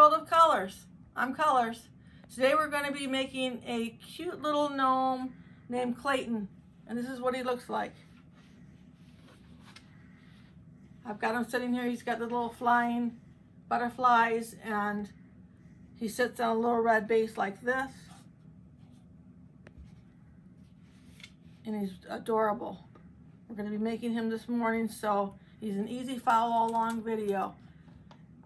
world of colors. I'm Colors. Today we're going to be making a cute little gnome named Clayton, and this is what he looks like. I've got him sitting here. He's got the little flying butterflies, and he sits on a little red base like this, and he's adorable. We're going to be making him this morning, so he's an easy follow along video.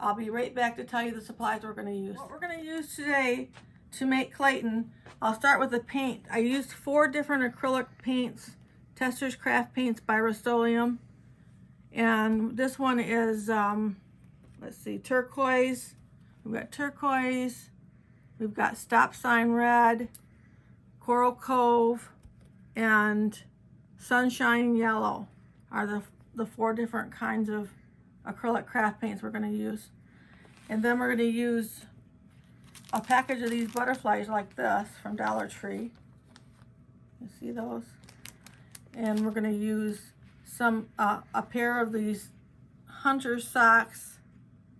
I'll be right back to tell you the supplies we're going to use. What we're going to use today to make Clayton, I'll start with the paint. I used 4 different acrylic paints, Tester's Craft Paints by Rust-Oleum. And this one is, let's see, turquoise. We've got turquoise. We've got Stop Sign Red, Coral Cove, and Sunshine Yellow are the 4 different kinds of acrylic craft paints we're going to use. And then we're going to use a package of these butterflies like this from Dollar Tree. You see those? And we're going to use some a pair of these hunter socks,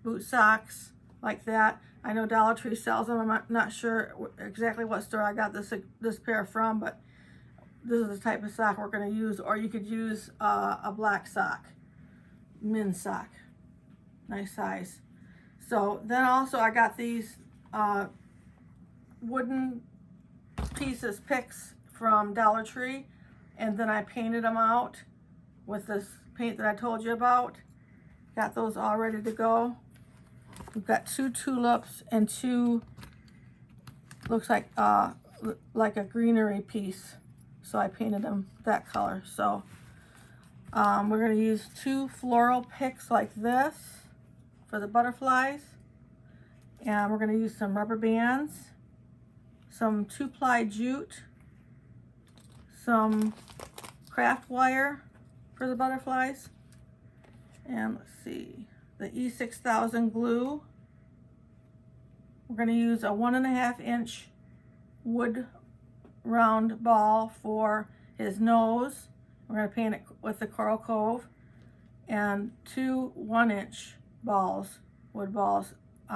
boot socks like that. I know Dollar Tree sells them. I'm not sure exactly what store I got this pair from, but this is the type of sock we're going to use. Or you could use a black sock, men's sock, nice size. So then also I got these wooden pieces, picks from Dollar Tree, and then I painted them out with this paint that I told you about. Got those all ready to go. We've got 2 tulips and 2, looks like a greenery piece. So I painted them that color. So we're going to use 2 floral picks like this for the butterflies. And we're going to use some rubber bands, some 2-ply jute, some craft wire for the butterflies, and let's see, the E6000 glue. We're going to use a 1.5 inch wood round ball for his nose. We're going to paint it with the Coral Cove, and 2 1-inch balls, wood balls,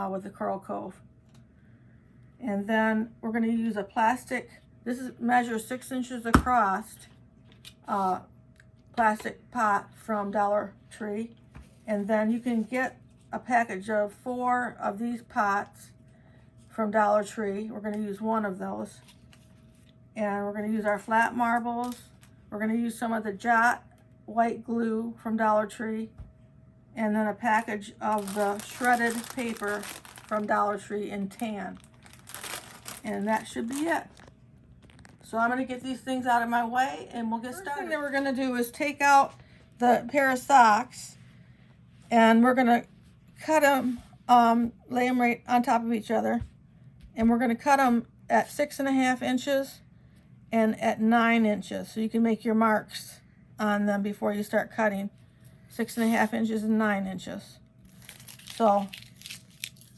with the Coral Cove. And then we're going to use a plastic, this measures 6 inches across, plastic pot from Dollar Tree. And then you can get a package of 4 of these pots from Dollar Tree. We're going to use 1 of those. And we're going to use our flat marbles. We're going to use some of the Jot white glue from Dollar Tree. And then a package of the shredded paper from Dollar Tree in tan. And that should be it. So I'm going to get these things out of my way and we'll get started. First thing that we're going to do is take out the pair of socks, and we're going to cut them, lay them right on top of each other. And we're going to cut them at 6.5 inches and at 9 inches. So you can make your marks on them before you start cutting. 6.5 inches and 9 inches. So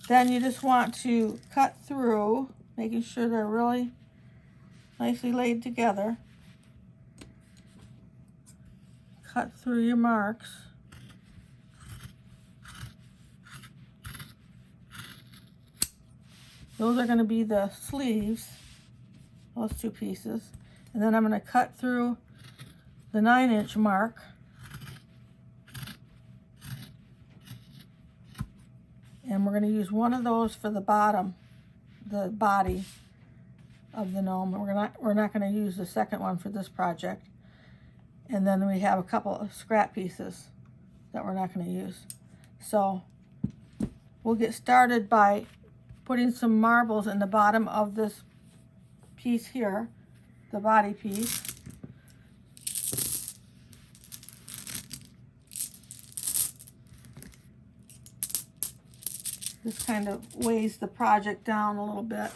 then you just want to cut through, making sure they're really nicely laid together. Cut through your marks. Those are going to be the sleeves, those 2 pieces. And then I'm going to cut through the 9-inch mark. And we're going to use 1 of those for the bottom, the body of the gnome. We're not going to use the second one for this project. And then we have a couple of scrap pieces that we're not going to use. So we'll get started by putting some marbles in the bottom of this piece here, the body piece. This kind of weighs the project down a little bit.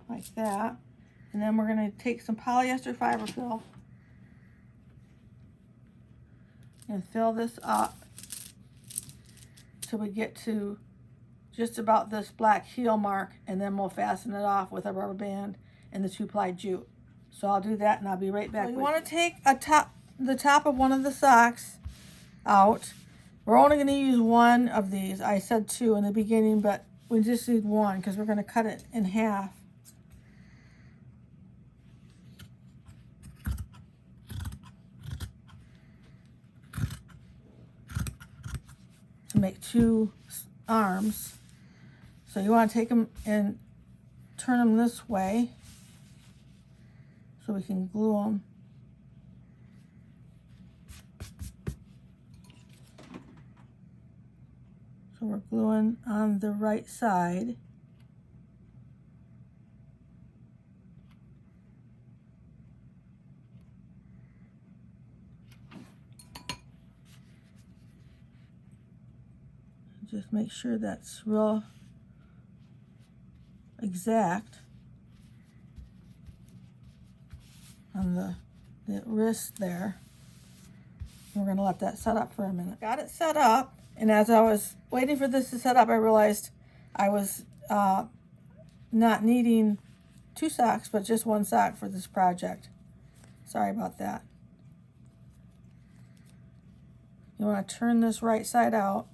Like that. And then we're going to take some polyester fiber fill and fill this up till we get to just about this black heel mark, and then we'll fasten it off with a rubber band and the 2-ply jute. So I'll do that and I'll be right back. So you want to take the top of one of the socks out. We're only going to use one of these. I said two in the beginning, but we just need one because we're going to cut it in half. To make two arms. So you want to take them and turn them this way so we can glue them. So we're gluing on the right side. Just make sure that's real exact on the wrist there. We're going to let that set up for a minute. Got it set up, and as I was waiting for this to set up, I realized I was not needing two socks, but just one sock for this project. Sorry about that. You want to turn this right side out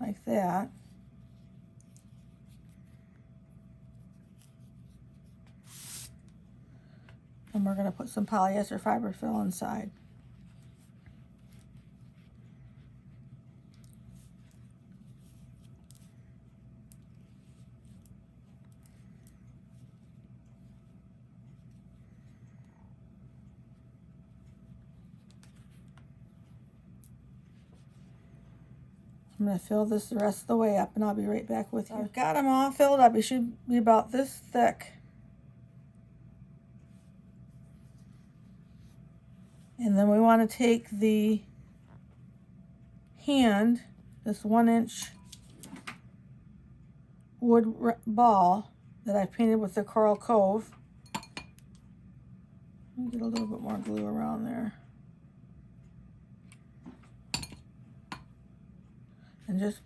like that. And we're going to put some polyester fiber fill inside. I'm going to fill this the rest of the way up, and I'll be right back with you. I've got them all filled up. It should be about this thick. And then we want to take the hand, this 1-inch wood ball that I painted with the Coral Cove. Let me get a little bit more glue around there. And just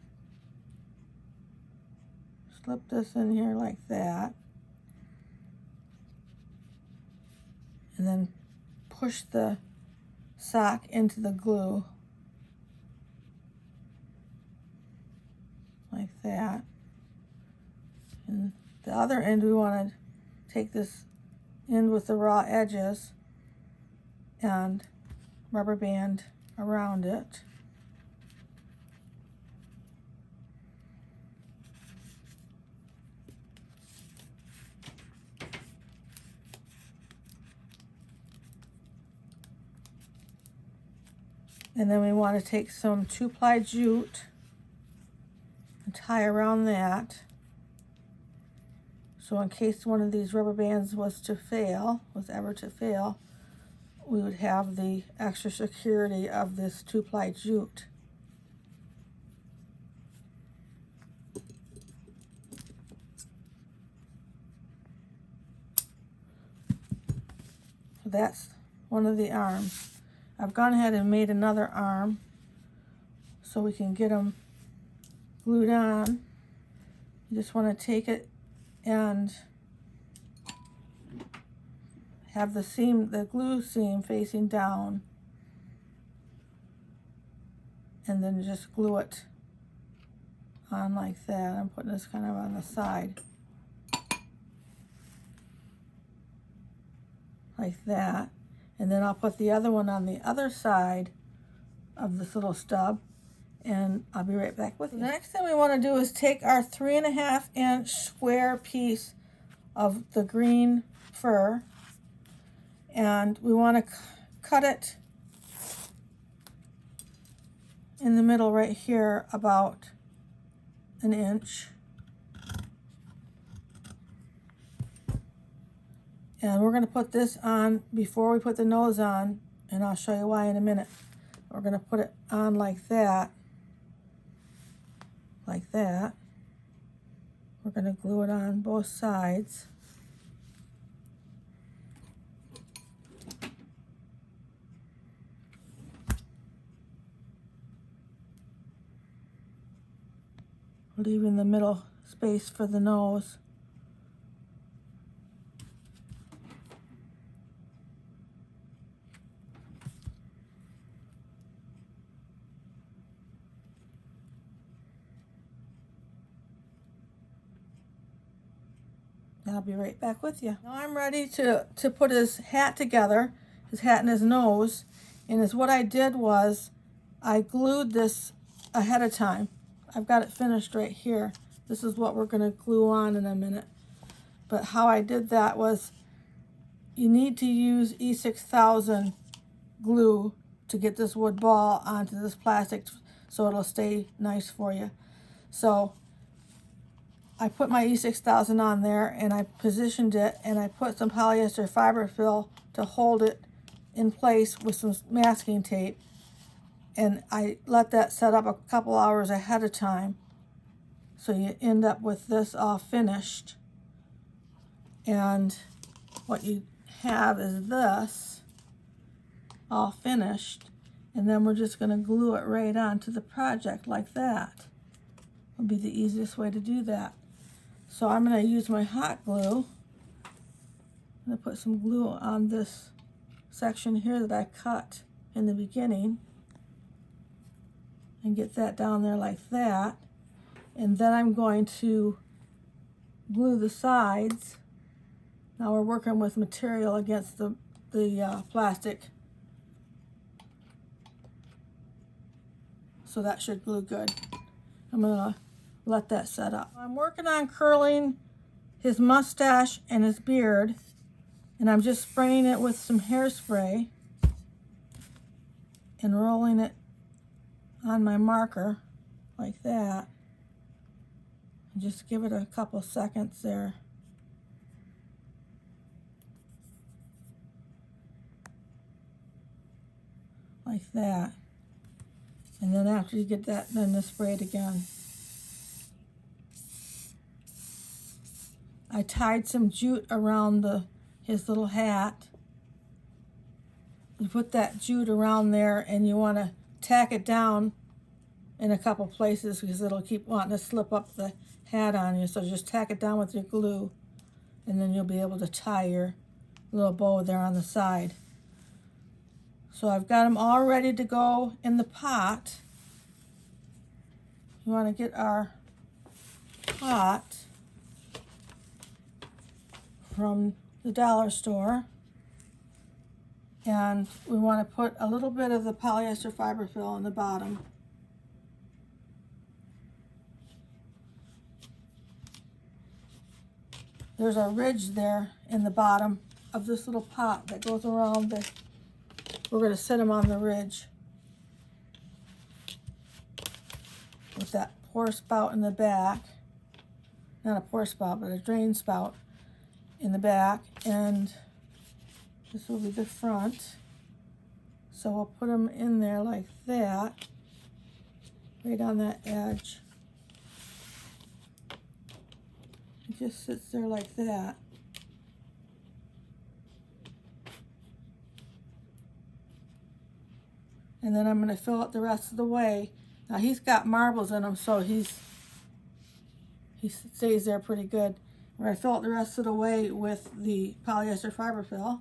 slip this in here like that. And then push the sock into the glue like that. And the other end, we want to take this end with the raw edges and rubber band around it. And then we want to take some 2-ply jute and tie around that. So in case one of these rubber bands was ever to fail, we would have the extra security of this 2-ply jute. So that's one of the arms. I've gone ahead and made another arm so we can get them glued on. You just want to take it and have the glue seam facing down, and then just glue it on like that. I'm putting this kind of on the side like that. And then I'll put the other one on the other side of this little stub, and I'll be right back with you. The next thing we want to do is take our 3.5-inch square piece of the green fur, and we want to cut it in the middle right here about 1 inch. And we're going to put this on before we put the nose on, and I'll show you why in a minute. We're going to put it on like that. Like that. We're going to glue it on both sides. Leaving the middle space for the nose. I'll be right back with you. Now I'm ready to put his hat together, his hat and his nose. And what I did was I glued this ahead of time. I've got it finished right here. This is what we're going to glue on in a minute. But how I did that was you need to use E6000 glue to get this wood ball onto this plastic so it'll stay nice for you. So I put my E6000 on there and I positioned it, and I put some polyester fiber fill to hold it in place with some masking tape, and I let that set up a couple hours ahead of time, so you end up with this all finished. And what you have is this all finished, and then we're just going to glue it right onto the project like that. Would be the easiest way to do that. So I'm going to use my hot glue. I'm going to put some glue on this section here that I cut in the beginning and get that down there like that. And then I'm going to glue the sides. Now we're working with material against the plastic, so that should glue good. I'm gonna let that set up. I'm working on curling his mustache and his beard, and I'm just spraying it with some hairspray and rolling it on my marker like that. And just give it a couple seconds there. Like that. And then after you get that, then you spray it again. I tied some jute around his little hat. You put that jute around there, and you want to tack it down in a couple places because it'll keep wanting to slip up the hat on you. So just tack it down with your glue, and then you'll be able to tie your little bow there on the side. So I've got them all ready to go in the pot. You want to get our pot from the dollar store, and we want to put a little bit of the polyester fiber fill on the bottom. There's a ridge there in the bottom of this little pot that goes around the, we're going to set them on the ridge with that pour spout in the back. Not a pour spout, but a drain spout in the back, and this will be the front. So we'll put them in there like that, right on that edge. It just sits there like that. And then I'm going to fill it the rest of the way. Now he's got marbles in him, so he stays there pretty good. We're going to fill it the rest of the way with the polyester fiber fill.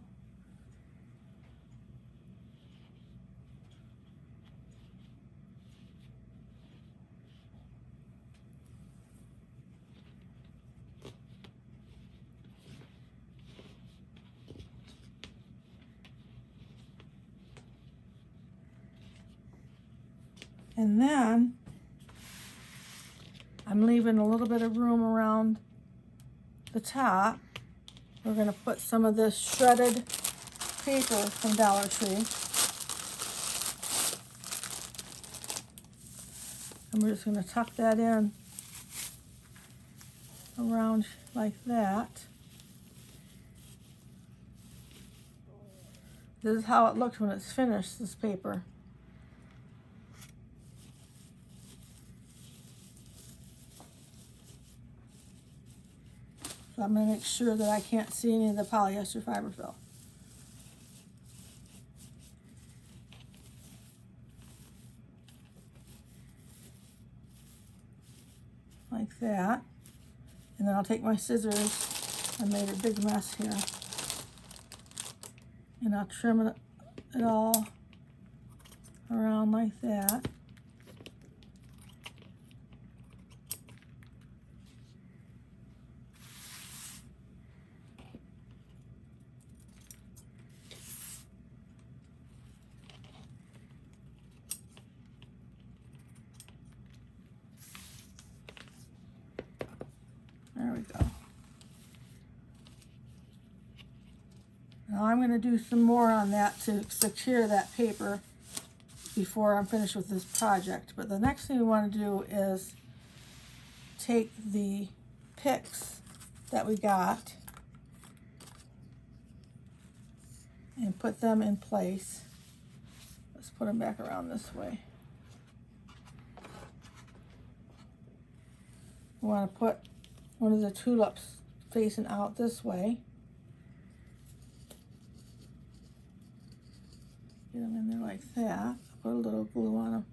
And then I'm leaving a little bit of room around the top. We're going to put some of this shredded paper from Dollar Tree. And we're just going to tuck that in around like that. This is how it looks when it's finished, this paper. So I'm going to make sure that I can't see any of the polyester fiber fill. Like that. And then I'll take my scissors. I made a big mess here. And I'll trim it all around like that. I'm going to do some more on that to secure that paper before I'm finished with this project. But the next thing we want to do is take the picks that we got and put them in place. Let's put them back around this way. We want to put one of the tulips facing out this way. Get them in there like that. Put a little glue on them.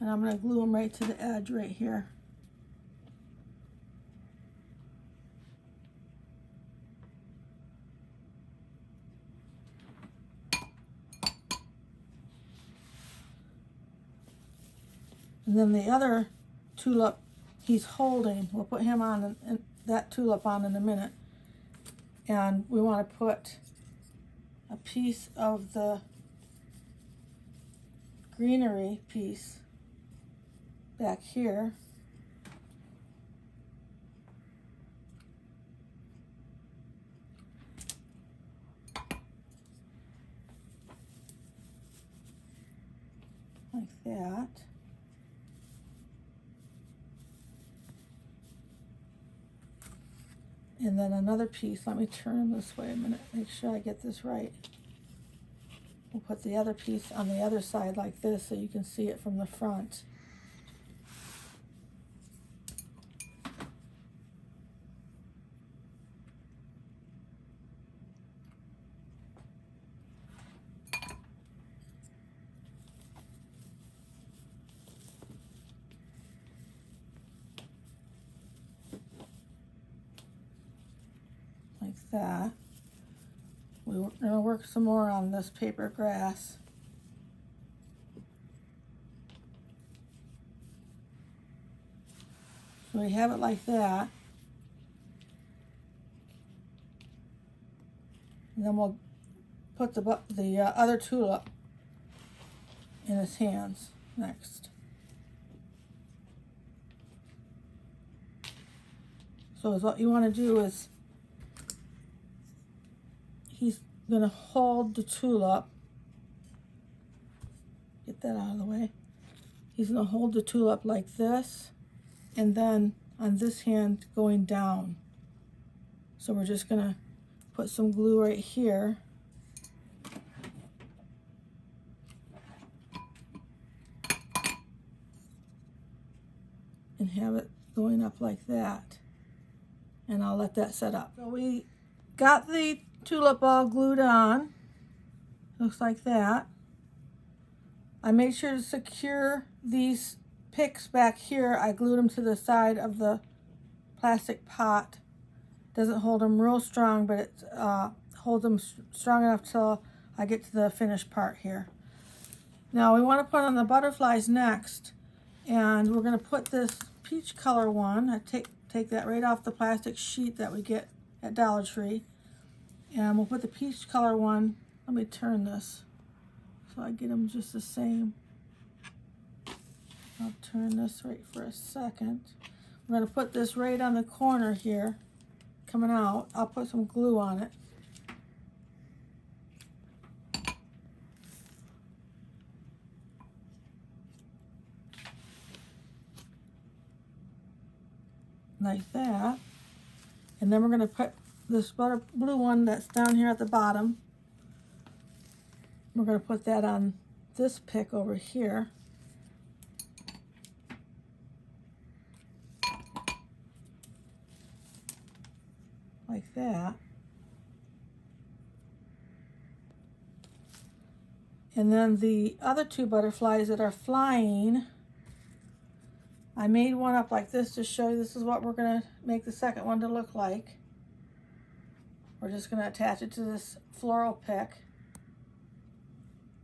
And I'm going to glue them right to the edge right here. And then the other tulip he's holding, we'll put him on, and that tulip on in a minute. And we want to put a piece of the greenery piece back here. Like that. And then another piece, let me turn them this way a minute, make sure I get this right. We'll put the other piece on the other side like this so you can see it from the front. Like that. We're going to work some more on this paper grass. So we have it like that. And then we'll put the other tulip in his hands next. So what you want to do is he's going to hold the tulip. Get that out of the way. He's going to hold the tulip like this, and then on this hand going down. So we're just going to put some glue right here. And have it going up like that. And I'll let that set up. So we got the tulip all glued on. Looks like that. I made sure to secure these picks back here. I glued them to the side of the plastic pot. Doesn't hold them real strong, but it holds them strong enough till I get to the finished part here. Now we want to put on the butterflies next, and we're going to put this peach color one. I take that right off the plastic sheet that we get at Dollar Tree. And we'll put the peach color one. Let me turn this so I get them just the same. I'll turn this right for a second. We're going to put this right on the corner here, coming out. I'll put some glue on it. Like that. And then we're going to put this blue one that's down here at the bottom. We're going to put that on this pick over here. Like that. And then the other two butterflies that are flying, I made one up like this to show you this is what we're going to make the second one to look like. We're just going to attach it to this floral pick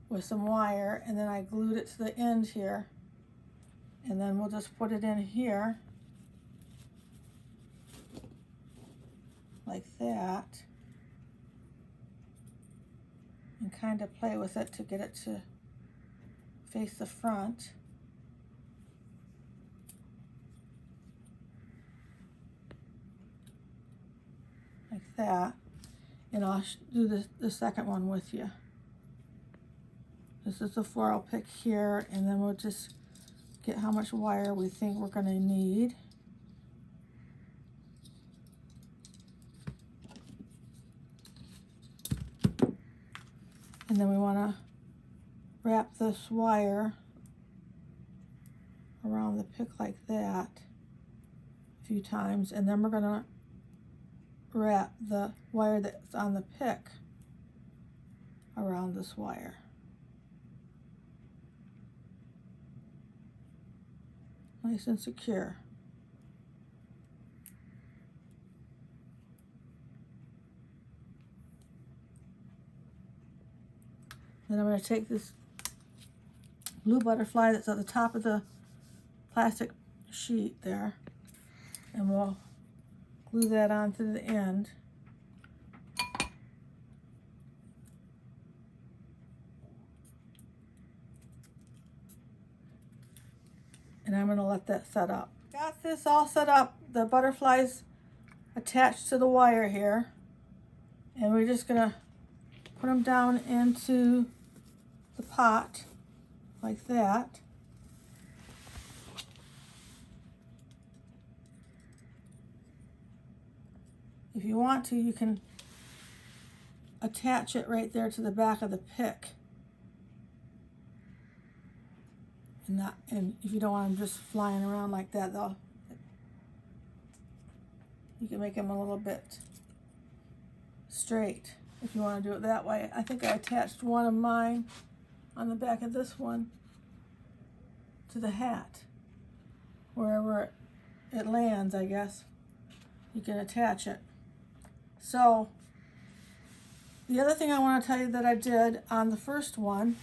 with some wire, and then I glued it to the end here, and then we'll just put it in here. like that, and kind of play with it to get it to face the front. Like that. And I'll do the second one with you. This is the floral pick here, and then we'll just get how much wire we think we're going to need. And then we want to wrap this wire around the pick like that a few times, and then we're going to wrap the wire that's on the pick around this wire. Nice and secure. Then I'm going to take this blue butterfly that's at the top of the plastic sheet there, and we'll glue that onto the end. And I'm going to let that set up. Got this all set up. The butterflies attached to the wire here, and we're just going to put them down into the pot like that. If you want to, you can attach it right there to the back of the pick. And if you don't want them just flying around like that, you can make them a little bit straight if you want to do it that way. I think I attached one of mine on the back of this one to the hat. Wherever it lands, I guess, you can attach it. So the other thing I want to tell you that I did on the first one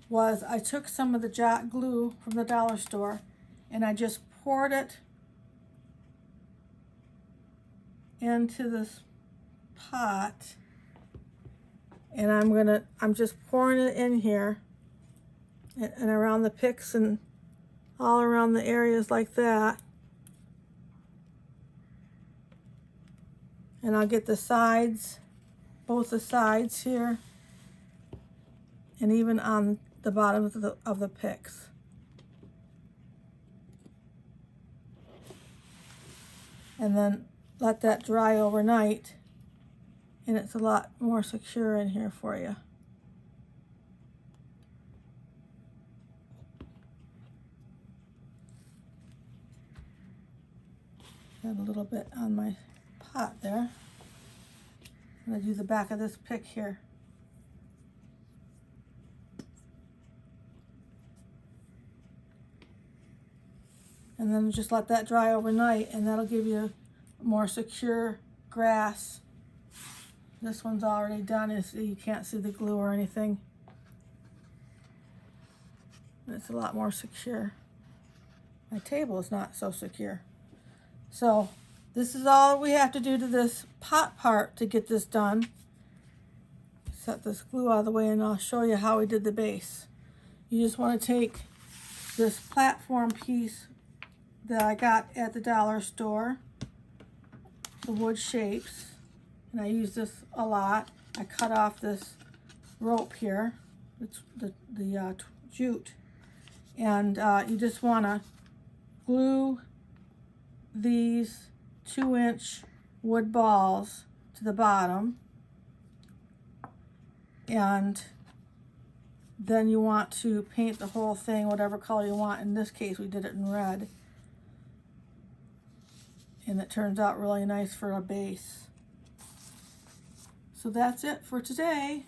was I took some of the Jot glue from the dollar store and I just poured it into this pot, and I'm just pouring it in here and around the picks and all around the areas like that. And I'll get the sides, both the sides here, and even on the bottom of the picks. And then let that dry overnight, and it's a lot more secure in here for you. Got a little bit on my pot there. I'm going to do the back of this pick here. And then just let that dry overnight, and that'll give you a more secure grass. This one's already done, so you can't see the glue or anything. It's a lot more secure. My table is not so secure. So this is all we have to do to this pot part to get this done. Set this glue out of the way, and I'll show you how we did the base. You just want to take this platform piece that I got at the dollar store, the wood shapes, and I use this a lot. I cut off this rope here, it's the jute, and you just want to glue these 2-inch wood balls to the bottom, and then you want to paint the whole thing whatever color you want. In this case, we did it in red, and it turns out really nice for a base. So that's it for today.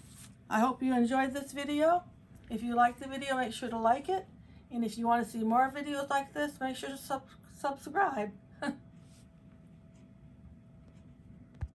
I hope you enjoyed this video. If you liked the video, make sure to like it, and if you want to see more videos like this, make sure to subscribe.